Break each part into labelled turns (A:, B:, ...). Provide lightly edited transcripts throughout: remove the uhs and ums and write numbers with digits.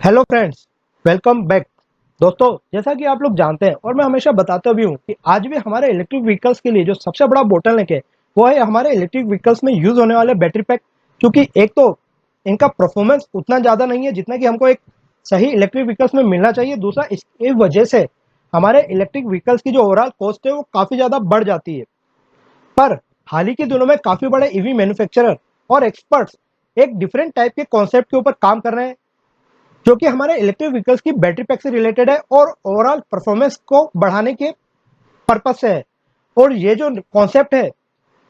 A: Hello friends, welcome back. दोस्तों, जैसा कि आप लोग जानते हैं और मैं हमेशा बताता भी हूँ कि आज भी हमारे इलेक्ट्रिक व्हीकल्स के लिए जो सबसे बड़ा बोटलनेक है वो है हमारे इलेक्ट्रिक व्हीकल्स में यूज होने वाले बैटरी पैक। क्योंकि एक तो इनका परफॉर्मेंस उतना ज़्यादा नहीं है जितना कि हमको एक सही इलेक्ट्रिक व्हीकल्स में मिलना चाहिए। दूसरा, इसकी वजह से हमारे इलेक्ट्रिक व्हीकल्स की जो ओवरऑल कॉस्ट है वो काफ़ी ज़्यादा बढ़ जाती है। पर हाल ही के दिनों में काफ़ी बड़े ईवी मैन्युफैक्चरर और एक्सपर्ट्स एक डिफरेंट टाइप के कॉन्सेप्ट के ऊपर काम कर रहे हैं जो कि हमारे इलेक्ट्रिक व्हीकल्स की बैटरी पैक से रिलेटेड है और ओवरऑल परफॉर्मेंस को बढ़ाने के पर्पज से है। और ये जो कॉन्सेप्ट है,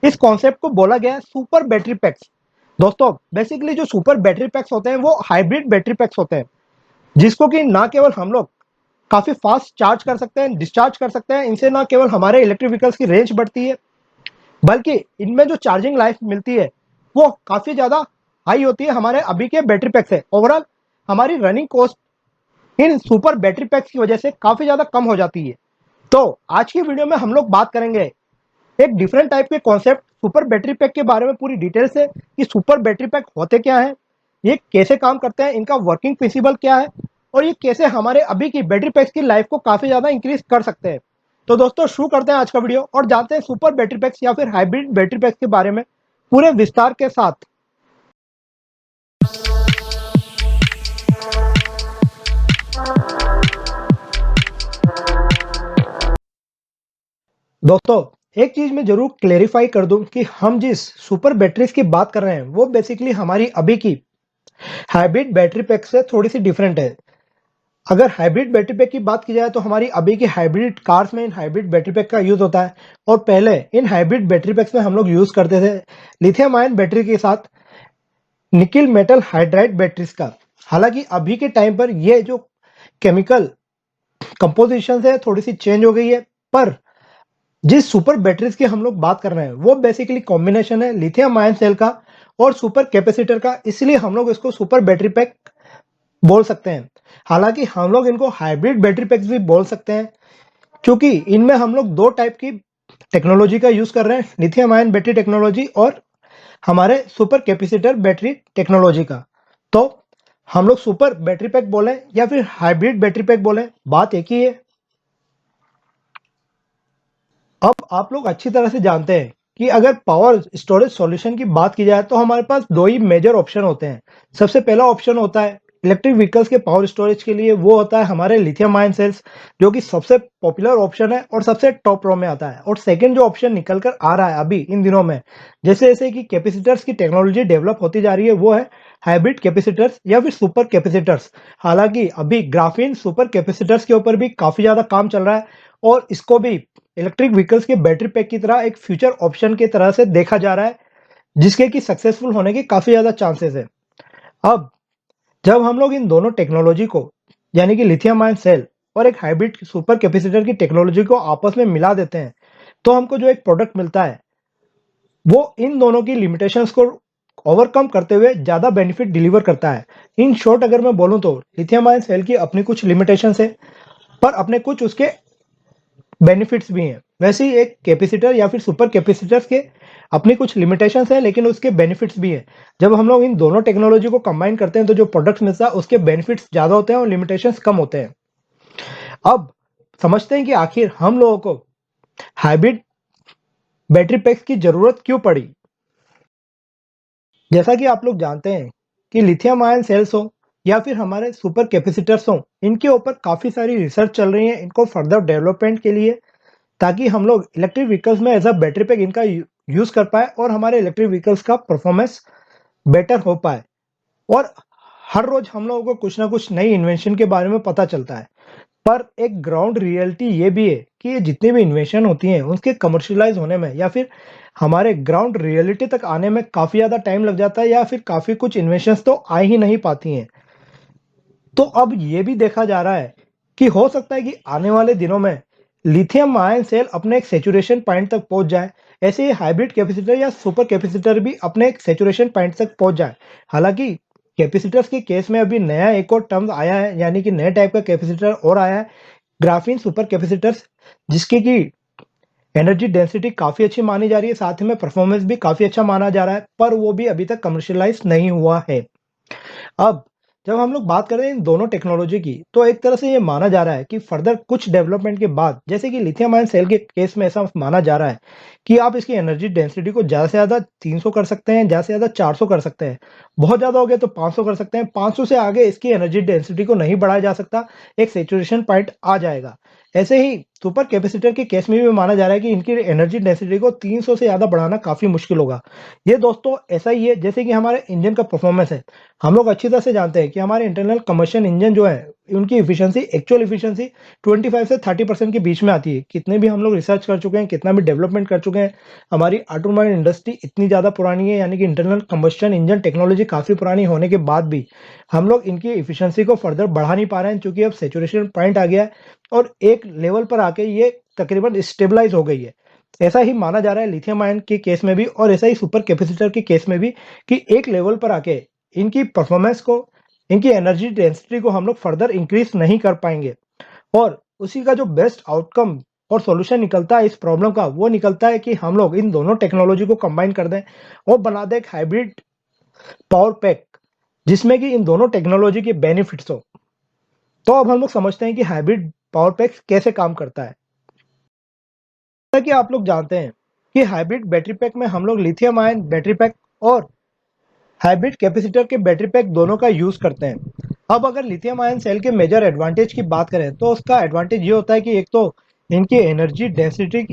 A: इस कॉन्सेप्ट को बोला गया है सुपर बैटरी पैक्स। दोस्तों, बेसिकली जो सुपर बैटरी पैक्स होते हैं वो हाइब्रिड बैटरी पैक्स होते हैं, जिसको कि ना केवल हम लोग काफी फास्ट चार्ज कर सकते हैं, डिस्चार्ज कर सकते हैं। इनसे ना केवल हमारे इलेक्ट्रिक व्हीकल्स की रेंज बढ़ती है, बल्कि इनमें जो चार्जिंग लाइफ मिलती है वो काफी ज्यादा हाई होती है हमारे अभी के बैटरी पैक से। ओवरऑल हमारी running cost in super battery PACS की वजह से काफी ज्यादा कम हो जाती है। तो आज की वीडियो में हम लोग बात करेंगे एक डिफरेंट टाइप के कॉन्सेप्ट सुपर बैटरी पैक के बारे में पूरी डिटेल से कि सुपर बैटरी पैक होते क्या हैं, ये कैसे काम करते हैं, इनका वर्किंग प्रिंसिपल क्या है और ये कैसे हमारे अभी की बैटरी पैक्स की लाइफ को काफी ज्यादा इंक्रीज कर सकते हैं। तो दोस्तों, शुरू करते हैं आज का वीडियो और जानते हैं सुपर बैटरी पैक्स या फिर हाइब्रिड बैटरी पैक्स के बारे में पूरे विस्तार के साथ। दोस्तों, एक चीज मैं जरूर क्लेरिफाई कर दूं कि हम जिस सुपर बैटरीज की बात कर रहे हैं वो बेसिकली हमारी अभी की हाइब्रिड बैटरी पैक से थोड़ी सी डिफरेंट है। अगर हाइब्रिड बैटरी पैक की बात की जाए तो हमारी अभी की हाइब्रिड कार्स में इन हाइब्रिड बैटरी पैक का यूज होता है। और पहले इन हाइब्रिड बैटरी पैक्स में हम लोग यूज करते थे लिथियम आयन बैटरी के साथ निकिल मेटल हाइड्राइड बैटरीज का। हालांकि अभी के टाइम पर ये जो केमिकल कंपोजिशन है थोड़ी सी चेंज हो गई है, पर जिस सुपर बैटरीज की हम लोग बात कर रहे हैं वो बेसिकली कॉम्बिनेशन है लिथियम आयन सेल का और सुपर कैपेसिटर का, इसलिए हम लोग इसको सुपर बैटरी पैक बोल सकते हैं। हालांकि हम लोग इनको हाइब्रिड बैटरी पैक्स भी बोल सकते हैं, क्योंकि इनमें हम लोग दो टाइप की टेक्नोलॉजी का यूज कर रहे हैं, लिथियम आयन बैटरी टेक्नोलॉजी और हमारे सुपर कैपेसिटर बैटरी टेक्नोलॉजी का। तो हम लोग सुपर बैटरी पैक बोले या फिर हाइब्रिड बैटरी पैक बोले, बात एक ही है। अब आप लोग अच्छी तरह से जानते हैं कि अगर पावर स्टोरेज सॉल्यूशन की बात की जाए तो हमारे पास दो ही मेजर ऑप्शन होते हैं। सबसे पहला ऑप्शन होता है इलेक्ट्रिक व्हीकल्स के पावर स्टोरेज के लिए, वो होता है हमारे लिथियम आयन सेल्स, जो कि सबसे पॉपुलर ऑप्शन है और सबसे टॉप रो में आता है। और सेकंड जो ऑप्शन निकल कर आ रहा है अभी इन दिनों में, जैसे जैसे कि कैपेसिटर्स की टेक्नोलॉजी डेवलप होती जा रही है, वो है हाइब्रिड कैपेसिटर्स या फिर सुपर कैपेसिटर्स। हालांकि अभी ग्राफीन सुपर कैपेसिटर्स के ऊपर भी काफी ज्यादा काम चल रहा है और इसको भी इलेक्ट्रिक व्हीकल्स के बैटरी पैक की तरह एक फ्यूचर ऑप्शन की तरह से देखा जा रहा है, जिसके कि सक्सेसफुल होने के काफी ज्यादा चांसेस है। अब जब हम लोग इन दोनों टेक्नोलॉजी को, यानी कि लिथियम आयन सेल और एक हाइब्रिड सुपर कैपेसिटर की टेक्नोलॉजी को आपस में मिला देते हैं, तो हमको जो एक प्रोडक्ट मिलता है वो इन दोनों की लिमिटेशंस को ओवरकम करते हुए ज्यादा बेनिफिट डिलीवर करता है। इन शॉर्ट अगर मैं बोलूं तो लिथियम आयन सेल की अपनी कुछ लिमिटेशंस है, पर अपने कुछ उसके बेनिफिट्स भी हैं। वैसे ही एक कैपेसिटर या फिर सुपर कैपेसिटर्स के अपनी कुछ लिमिटेशंस हैं, लेकिन उसके बेनिफिट्स भी हैं। जब हम लोग इन दोनों टेक्नोलॉजी को कंबाइन करते हैं तो जो प्रोडक्ट्स मिलता है उसके बेनिफिट्स ज़्यादा होते हैं और लिमिटेशंस कम होते हैं। अब समझते हैं कि आखिर हम लोगों को हाइब्रिड बैटरी पैक्स की ज़रूरत क्यों पड़ी। जैसा कि आप लोग जानते हैं कि लिथियम आयन सेल्स हो या फिर हमारे सुपर कैपेसिटर्स हो, इनके ऊपर काफ़ी सारी रिसर्च चल रही है इनको फर्दर डेवलपमेंट के लिए, ताकि हम लोग इलेक्ट्रिक व्हीकल्स में एज अ बैटरी पैक इनका यूज कर पाए और हमारे इलेक्ट्रिक व्हीकल्स का परफॉर्मेंस बेटर हो पाए। और हर रोज हम लोगों को कुछ ना कुछ नई इन्वेंशन के बारे में पता चलता है, पर एक ग्राउंड रियलिटी ये भी है कि ये जितनी भी इन्वेंशन होती हैं उसके कमर्शियलाइज होने में या फिर हमारे ग्राउंड रियलिटी तक आने में काफ़ी ज़्यादा टाइम लग जाता है, या फिर काफ़ी कुछ इन्वेंशंस तो आ ही नहीं पाती हैं। तो अब ये भी देखा जा रहा है कि हो सकता है कि आने वाले दिनों में लिथियम आयन सेल अपने एक सेचुरेशन पॉइंट तक पहुंच जाए, ऐसे ही हाइब्रिड कैपेसिटर या सुपर कैपेसिटर भी अपने एक सेचुरेशन पॉइंट तक पहुंच जाए। हालांकि कैपेसिटर्स के केस में अभी नया एक और टर्म आया है, यानी कि नए टाइप का कैपेसिटर और आया है, ग्राफीन सुपर कैपेसिटर्स, जिसकी की एनर्जी डेंसिटी काफ़ी अच्छी मानी जा रही है, साथ ही में परफॉर्मेंस भी काफ़ी अच्छा माना जा रहा है, पर वो भी अभी तक कमर्शियलाइज नहीं हुआ है। अब जब हम लोग बात करें इन दोनों टेक्नोलॉजी की, तो एक तरह से ये माना जा रहा है कि फर्दर कुछ डेवलपमेंट के बाद, जैसे कि लिथियम आयन सेल के केस में ऐसा माना जा रहा है कि आप इसकी एनर्जी डेंसिटी को ज़्यादा से ज़्यादा 300 कर सकते हैं, ज़्यादा से ज़्यादा 400 कर सकते हैं। बहुत ज़्यादा हो गया तो 500 कर सकते हैं। 500 से आगे इसकी एनर्जी डेंसिटी को नहीं बढ़ाया जा सकता, एक सैचुरेशन पॉइंट आ जाएगा। ऐसे ही सुपर कैपेसिटर के केस में भी माना जा रहा है कि इनकी एनर्जी डेंसिटी को 300 से ज़्यादा बढ़ाना काफ़ी मुश्किल होगा। ये दोस्तों ऐसा ही है जैसे कि हमारे इंजन का परफॉर्मेंस है। हम लोग अच्छी तरह से जानते हैं कि हमारे इंटरनल कम्बशन इंजन जो है, उनकी एफिशिएंसी, एक्चुअल एफिशिएंसी 25 से 30% के बीच में आती है। कितने भी हम लोग रिसर्च कर चुके हैं, कितना भी डेवलपमेंट कर चुके हैं, हमारी ऑटोमोबाइल इंडस्ट्री इतनी ज़्यादा पुरानी है, यानी कि इंटरनल कम्बशन इंजन टेक्नोलॉजी काफ़ी पुरानी होने के बाद भी हम लोग इनकी एफिशिएंसी को फर्दर बढ़ा नहीं पा रहे हैं, क्योंकि अब सैचुरेशन पॉइंट आ गया है और एक लेवल पर आके ये तकरीबन स्टेबलाइज हो गई है। ऐसा ही माना जा रहा है लिथियम आयन के केस में भी, और ऐसा ही सुपर कैपेसिटर के केस में भी, कि एक लेवल पर आके इनकी परफॉर्मेंस को, इनकी एनर्जी डेंसिटी को हम लोग फर्दर इंक्रीज नहीं कर पाएंगे। और उसी का जो बेस्ट आउटकम और सॉल्यूशन निकलता है इस प्रॉब्लम का, वो निकलता है कि हम लोग इन दोनों टेक्नोलॉजी को कंबाइन कर दें और बना दें एक हाइब्रिड पावर पैक, जिसमें कि इन दोनों टेक्नोलॉजी के बेनिफिट्स हो। तो अब हम लोग समझते हैं कि हाइब्रिड पावर पैक कैसे काम करता है। जैसा कि आप लोग जानते हैं कि हाइब्रिड बैटरी पैक में हम लोग लिथियम आयन बैटरी पैक और हाइब्रिड कैपेसिटर के बैटरी पैक दोनों का यूज करते हैं। अब अगर लिथियम आयन सेल के मेजर एडवांटेज की बात करें, तो उसका एडवांटेज ये होता है कि एक तो इनकी एनर्जी डेंसिटी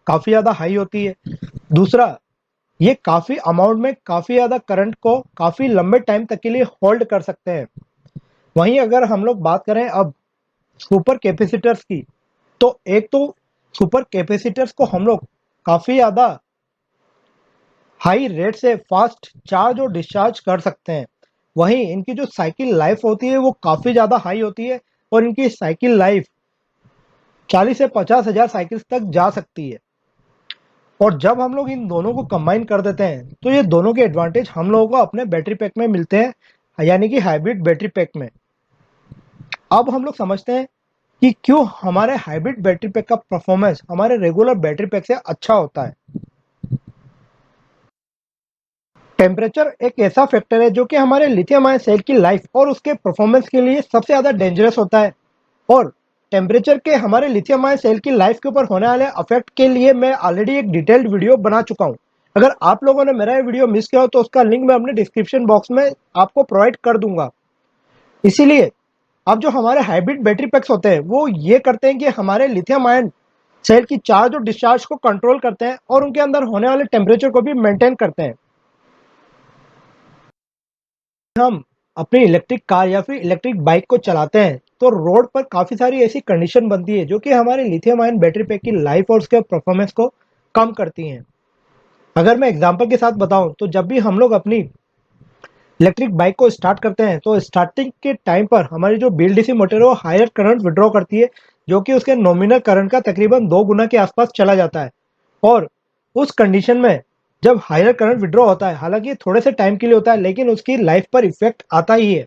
A: काफी ज्यादा हाई होती है। दूसरा, ये काफी अमाउंट में काफी ज्यादा करंट को काफी लंबे टाइम तक के लिए होल्ड कर सकते हैं। वहीं अगर हम लोग बात करें अब सुपर कैपेसिटर्स की, तो एक तो सुपर कैपेसिटर्स को हम लोग काफी ज्यादा हाई रेट से फास्ट चार्ज और डिस्चार्ज कर सकते हैं। वहीं इनकी जो साइकिल लाइफ होती है वो काफ़ी ज़्यादा हाई होती है, और इनकी साइकिल लाइफ 40 से 50 हज़ार साइकिल्स तक जा सकती है। और जब हम लोग इन दोनों को कंबाइन कर देते हैं, तो ये दोनों के एडवांटेज हम लोगों को अपने बैटरी पैक में मिलते हैं, यानी कि हाइब्रिड बैटरी पैक में। अब हम लोग समझते हैं कि क्यों हमारे हाइब्रिड बैटरी पैक का परफॉर्मेंस हमारे रेगुलर बैटरी पैक से अच्छा होता है। टेम्परेचर एक ऐसा फैक्टर है जो कि हमारे लिथियम आयन सेल की लाइफ और उसके परफॉर्मेंस के लिए सबसे ज़्यादा डेंजरस होता है। और टेम्परेचर के हमारे लिथियम आयन सेल की लाइफ के ऊपर होने वाले अफेक्ट के लिए मैं ऑलरेडी एक डिटेल्ड वीडियो बना चुका हूं। अगर आप लोगों ने मेरा ये वीडियो मिस किया हो तो उसका लिंक मैं अपने डिस्क्रिप्शन बॉक्स में आपको प्रोवाइड कर दूंगा। इसीलिए अब जो हमारे हाइब्रिड बैटरी पैक्स होते हैं वो ये करते हैं कि हमारे लिथियम आयन सेल की चार्ज और डिस्चार्ज को कंट्रोल करते हैं और उनके अंदर होने वाले टेम्परेचर को भी मेंटेन करते हैं। हम अपनी इलेक्ट्रिक कार या फिर इलेक्ट्रिक बाइक को चलाते हैं, तो रोड पर काफ़ी सारी ऐसी कंडीशन बनती है जो कि हमारे लिथियम आयन बैटरी पैक की लाइफ और उसके परफॉर्मेंस को कम करती हैं। अगर मैं एग्जांपल के साथ बताऊं, तो जब भी हम लोग अपनी इलेक्ट्रिक बाइक को स्टार्ट करते हैं, तो स्टार्टिंग के टाइम पर हमारी जो बीएलडीसी मोटर है वो हायर करंट विड्रॉ करती है, जो कि उसके नॉमिनल करंट का तकरीबन 2 गुना के आसपास चला जाता है। और उस कंडीशन में जब हायर करंट विड्रॉ होता है, हालांकि थोड़े से टाइम के लिए होता है, लेकिन उसकी लाइफ पर इफेक्ट आता ही है।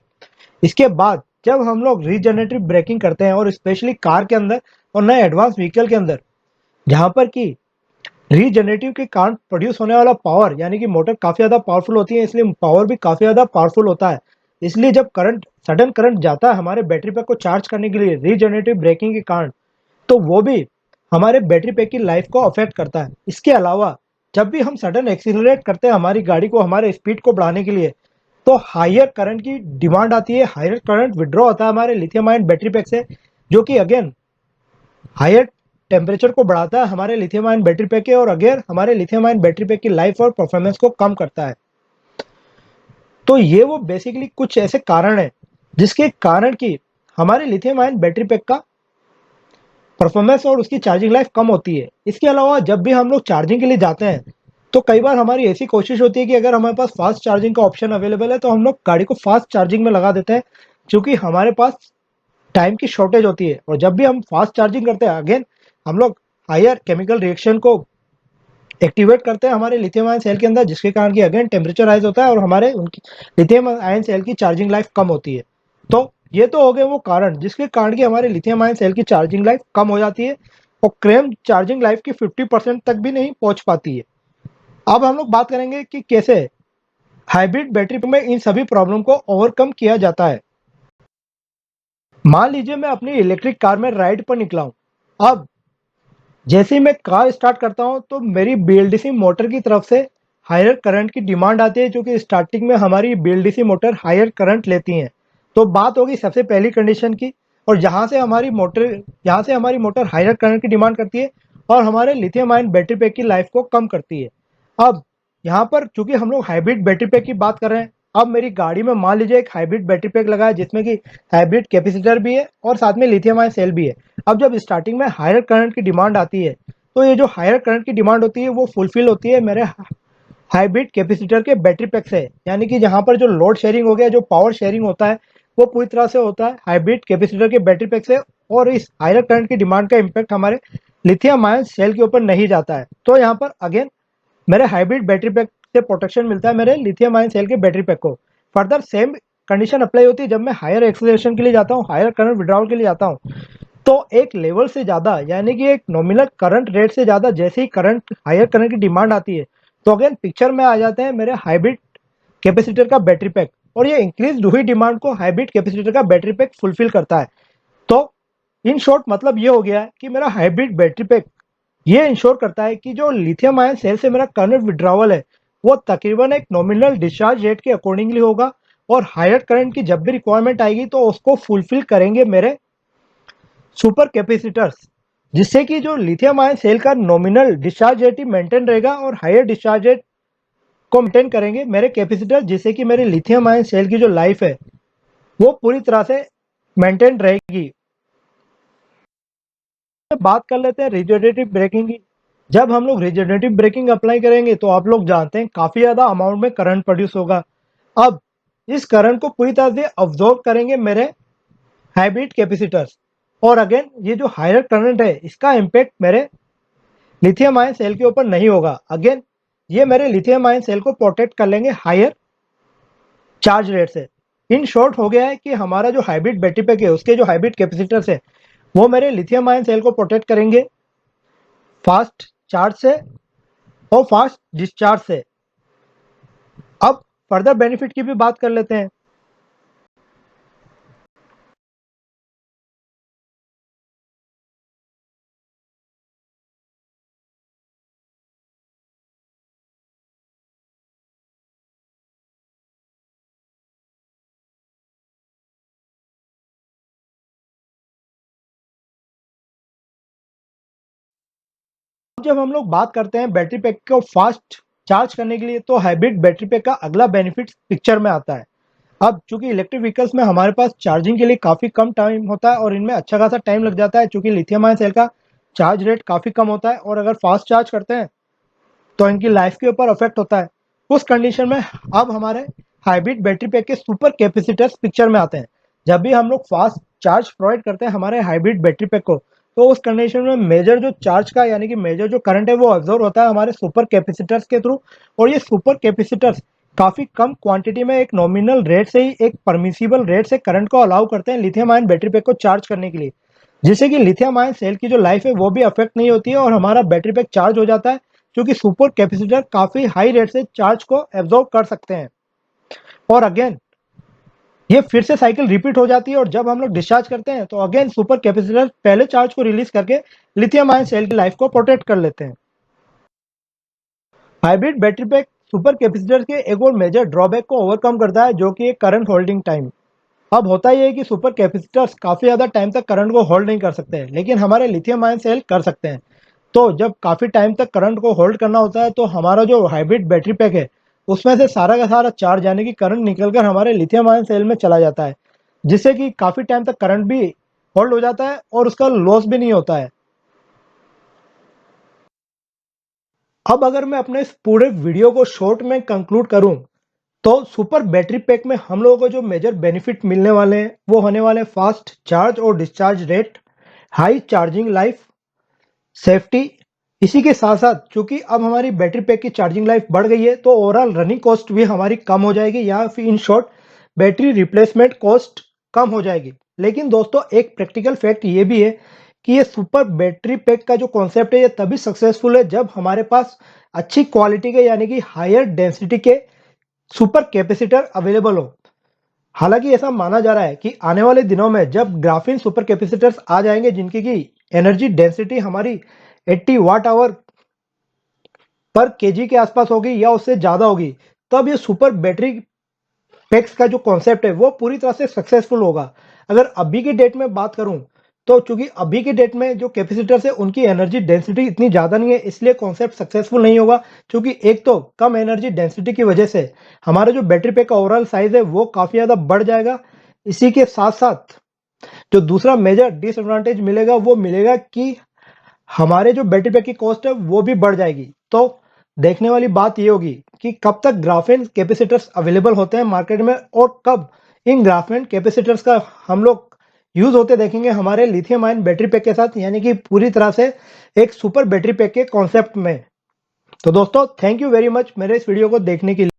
A: इसके बाद जब हम लोग रीजनरेटिव ब्रेकिंग करते हैं, और स्पेशली कार के अंदर और नए एडवांस व्हीकल के अंदर, जहां पर कि रीजनरेटिव के कारण प्रोड्यूस होने वाला पावर, यानी कि मोटर काफी ज्यादा पावरफुल होती है, इसलिए पावर भी काफी ज्यादा पावरफुल होता है। इसलिए जब करंट, सडन करंट जाता है हमारे बैटरी पैक को चार्ज करने के लिए रीजनरेटिव ब्रेकिंग के कारण, तो वो भी हमारे बैटरी पैक की लाइफ को अफेक्ट करता है। इसके अलावा जब भी हम सडन एक्सीलरेट करते हैं हमारी गाड़ी को हमारे स्पीड को बढ़ाने के लिए, तो हायर करंट की डिमांड आती है, हायर करंट विड्रॉ होता है हमारे लिथियम आयन बैटरी पैक से, जो कि अगेन हायर टेम्परेचर को बढ़ाता है हमारे लिथियम आयन बैटरी पैक के, और अगेन हमारे लिथियम आयन बैटरी पैक की लाइफ और परफॉर्मेंस को कम करता है। तो ये वो बेसिकली कुछ ऐसे कारण हैं जिसके कारण कि हमारे लिथियम आयन बैटरी पैक का परफॉर्मेंस और उसकी चार्जिंग लाइफ कम होती है। इसके अलावा जब भी हम लोग चार्जिंग के लिए जाते हैं, तो कई बार हमारी ऐसी कोशिश होती है कि अगर हमारे पास फास्ट चार्जिंग का ऑप्शन अवेलेबल है, तो हम लोग गाड़ी को फास्ट चार्जिंग में लगा देते हैं, क्योंकि हमारे पास टाइम की शॉर्टेज होती है। और जब भी हम फास्ट चार्जिंग करते हैं, अगेन हम लोग हायर केमिकल रिएक्शन को एक्टिवेट करते हैं हमारे लिथियम आयन सेल के अंदर, जिसके कारण कि अगेन टेम्परेचर राइज होता है और हमारे उनकी लिथियम आयन सेल की चार्जिंग लाइफ कम होती है। तो ये तो हो गए वो कारण जिसके कारण कि हमारे लिथियम आयन सेल की चार्जिंग लाइफ कम हो जाती है, और क्लेम चार्जिंग लाइफ की 50% तक भी नहीं पहुंच पाती है। अब हम लोग बात करेंगे कि कैसे हाइब्रिड बैटरी में इन सभी प्रॉब्लम को ओवरकम किया जाता है। मान लीजिए मैं अपनी इलेक्ट्रिक कार में राइड पर निकला हूँ। अब जैसे ही मैं कार स्टार्ट करता हूँ तो मेरी बीएलडीसी मोटर की तरफ से हायर करंट की डिमांड आती है, क्योंकि स्टार्टिंग में हमारी बीएलडीसी मोटर हायर करंट लेती हैं। तो बात होगी सबसे पहली कंडीशन की, और जहाँ से हमारी मोटर हायर करंट की डिमांड करती है और हमारे लिथियम आयन बैटरी पैक की लाइफ को कम करती है। अब यहाँ पर चूंकि हम लोग हाइब्रिड बैटरी पैक की बात कर रहे हैं, अब मेरी गाड़ी में मान लीजिए एक हाइब्रिड बैटरी पैक लगा है जिसमें कि हाइब्रिड कैपेसिटर भी है और साथ में लिथियम आयन सेल भी है। अब जब स्टार्टिंग में हायर करंट की डिमांड आती है, तो ये जो हायर करंट की डिमांड होती है वो फुलफिल होती है मेरे हाइब्रिड कैपेसिटर के बैटरी पैक से। यानी कि जहाँ पर जो लोड शेयरिंग हो गया, जो पावर शेयरिंग होता है, वो पूरी तरह से होता है हाइब्रिड कैपेसिटर के बैटरी पैक से, और इस हायर करंट की डिमांड का इम्पैक्ट हमारे लिथियम आयन सेल के ऊपर नहीं जाता है। तो यहाँ पर अगेन मेरे हाइब्रिड बैटरी पैक से प्रोटेक्शन मिलता है मेरे लिथियम आयन सेल के बैटरी पैक को। फर्दर सेम कंडीशन अप्लाई होती है जब मैं हायर एक्सेलरेशन के लिए जाता हूँ, हायर करंट विड्रॉल के लिए जाता हूँ। तो एक लेवल से ज़्यादा, यानी कि एक नॉमिनल करंट रेट से ज़्यादा जैसे ही करंट हायर करंट की डिमांड आती है, तो अगेन पिक्चर में आ जाते हैं मेरे हाइब्रिड कैपेसिटर का बैटरी पैक, और ये इंक्रीज हुई डिमांड को हाइब्रिड कैपेसिटर का बैटरी पैक फुलफिल करता है। तो इन शॉर्ट मतलब ये हो गया है कि मेरा हाइब्रिड बैटरी पैक ये इंश्योर करता है कि जो लिथियम आयन सेल से मेरा करंट विड्रॉवल है वो तकरीबन एक नॉमिनल डिस्चार्ज रेट के अकॉर्डिंगली होगा, और हायर करंट की जब भी रिक्वायरमेंट आएगी तो उसको फुलफिल करेंगे मेरे सुपर कैपेसिटर्स, जिससे कि जो लिथियम आयन सेल का नॉमिनल डिस्चार्ज रेट ही मेंटेन रहेगा और हायर डिस्चार्ज रेट को मेंटेन करेंगे मेरे कैपेसिटर, जिससे कि मेरे लिथियम आयन सेल की जो लाइफ है वो पूरी तरह से मेंटेन रहेगी। बात कर लेते हैं रिजनरेटिव ब्रेकिंग की। जब हम लोग रिजनरेटिव ब्रेकिंग अप्लाई करेंगे तो आप लोग जानते हैं काफी ज्यादा अमाउंट में करंट प्रोड्यूस होगा। अब इस करंट को पूरी तरह से अब्जॉर्ब करेंगे मेरे हाइब्रिड कैपेसिटर्स, और अगेन ये जो हायर करंट है इसका इम्पैक्ट मेरे लिथियम आयन सेल के ऊपर नहीं होगा। अगेन ये मेरे लिथियम आयन सेल को प्रोटेक्ट कर लेंगे हायर चार्ज रेट से। इन शॉर्ट हो गया है कि हमारा जो हाइब्रिड बैटरी पैक है उसके जो हाइब्रिड कैपेसिटर्स है वो मेरे लिथियम आयन सेल को प्रोटेक्ट करेंगे फास्ट चार्ज से और फास्ट डिस्चार्ज से। अब फर्दर बेनिफिट की भी बात कर लेते हैं। जब हम लोग बात करते हैं बैटरी पैक को फास्ट चार्ज करने के लिए, तो हाइब्रिड बैटरी पैक का अगला बेनिफिट पिक्चर में आता है। अब चूंकि इलेक्ट्रिक व्हीकल्स में हमारे पास चार्जिंग के लिए काफी कम टाइम होता है और इनमें अच्छा खासा टाइम लग जाता है, चूंकि लिथियम आयन सेल का चार्ज रेट काफी कम होता है, और अगर फास्ट चार्ज करते हैं तो इनकी लाइफ के ऊपर अफेक्ट होता है। उस कंडीशन में अब हमारे हाइब्रिड बैटरी पैक के सुपर कैपेसिटर्स पिक्चर में आते हैं। जब भी हम लोग फास्ट चार्ज प्रोवाइड करते हैं हमारे हाइब्रिड बैटरी पैक को, तो उस कंडीशन में मेजर जो चार्ज का यानी कि मेजर जो करंट है वो ऑब्जर्व होता है हमारे सुपर कैपेसिटर्स के थ्रू। और ये सुपर कैपेसिटर्स काफी कम क्वांटिटी में एक नॉमिनल रेट से ही एक परमिसिबल रेट से करंट को अलाउ करते हैं लिथियम आयन बैटरी पैक को चार्ज करने के लिए, जिससे कि लिथियम आयन सेल की जो लाइफ है वो भी अफेक्ट नहीं होती है और हमारा बैटरी पैक चार्ज हो जाता है, क्योंकि सुपर कैपेसिटर काफी हाई रेट से चार्ज को एब्जॉर्ब कर सकते हैं। और अगेन ये फिर से साइकिल रिपीट हो जाती है, और जब हम लोग डिस्चार्ज करते हैं तो अगेन सुपर कैपेसिटर पहले चार्ज को रिलीज करके लिथियम आयन सेल की लाइफ को प्रोटेक्ट कर लेते हैं। Hybrid battery pack super capacitor के एक और मेजर ड्रॉबैक को ओवरकम करता है, जो कि करंट होल्डिंग टाइम। अब होता ही है कि सुपर कैपेसिटर्स काफी ज्यादा टाइम तक करंट को होल्ड नहीं कर सकते हैं, लेकिन हमारे लिथियम आयन सेल कर सकते हैं। तो जब काफी टाइम तक करंट को होल्ड करना होता है तो हमारा जो हाइब्रिड बैटरी पैक है उसमें से सारा का सारा चार्ज यानी कि करंट निकलकर हमारे लिथियम आयन सेल में चला जाता है, जिससे कि काफी टाइम तक करंट भी होल्ड हो जाता है और उसका लॉस भी नहीं होता है। अब अगर मैं अपने इस पूरे वीडियो को शॉर्ट में कंक्लूड करूं, तो सुपर बैटरी पैक में हम लोगों को जो मेजर बेनिफिट मिलने वाले हैं वो होने वाले फास्ट चार्ज और discharge rate, high charging life, safety. इसी के साथ साथ चूंकि अब हमारी बैटरी पैक की चार्जिंग लाइफ बढ़ गई है तो ओवरऑल रनिंग कॉस्ट भी हमारी कम हो जाएगी, या फिर in short battery replacement cost कम हो जाएगी। लेकिन दोस्तों एक प्रैक्टिकल फैक्ट ये भी है कि ये सुपर बैटरी पैक का जो कॉन्सेप्ट है ये तभी सक्सेसफुल है जब हमारे पास अच्छी क्वालिटी के यानी कि हायर डेंसिटी के सुपर कैपेसिटर अवेलेबल हो। हालांकि ऐसा माना जा रहा है कि आने वाले दिनों में जब ग्राफीन सुपर कैपेसिटर्स आ जाएंगे जिनकी की एनर्जी डेंसिटी हमारी 80 वाट आवर पर केजी के आसपास होगी या उससे ज़्यादा होगी, तब ये सुपर बैटरी पैक्स का जो कॉन्सेप्ट है वो पूरी तरह से सक्सेसफुल होगा। अगर अभी की डेट में बात करूं तो चूंकि अभी की डेट में जो कैपेसिटर्स है उनकी एनर्जी डेंसिटी इतनी ज़्यादा नहीं है, इसलिए कॉन्सेप्ट सक्सेसफुल नहीं होगा। क्योंकि एक तो कम एनर्जी डेंसिटी की वजह से हमारा जो बैटरी पैक का ओवरऑल साइज है वो काफ़ी ज़्यादा बढ़ जाएगा। इसी के साथ साथ जो दूसरा मेजर डिसएडवांटेज मिलेगा वो मिलेगा कि हमारे जो बैटरी पैक की कॉस्ट है वो भी बढ़ जाएगी। तो देखने वाली बात ये होगी कि कब तक ग्राफेन कैपेसिटर्स अवेलेबल होते हैं मार्केट में और कब इन ग्राफेन कैपेसिटर्स का हम लोग यूज होते देखेंगे हमारे लिथियम आयन बैटरी पैक के साथ, यानी कि पूरी तरह से एक सुपर बैटरी पैक के कॉन्सेप्ट में। तो दोस्तों थैंक यू वेरी मच मेरे इस वीडियो को देखने के लिए।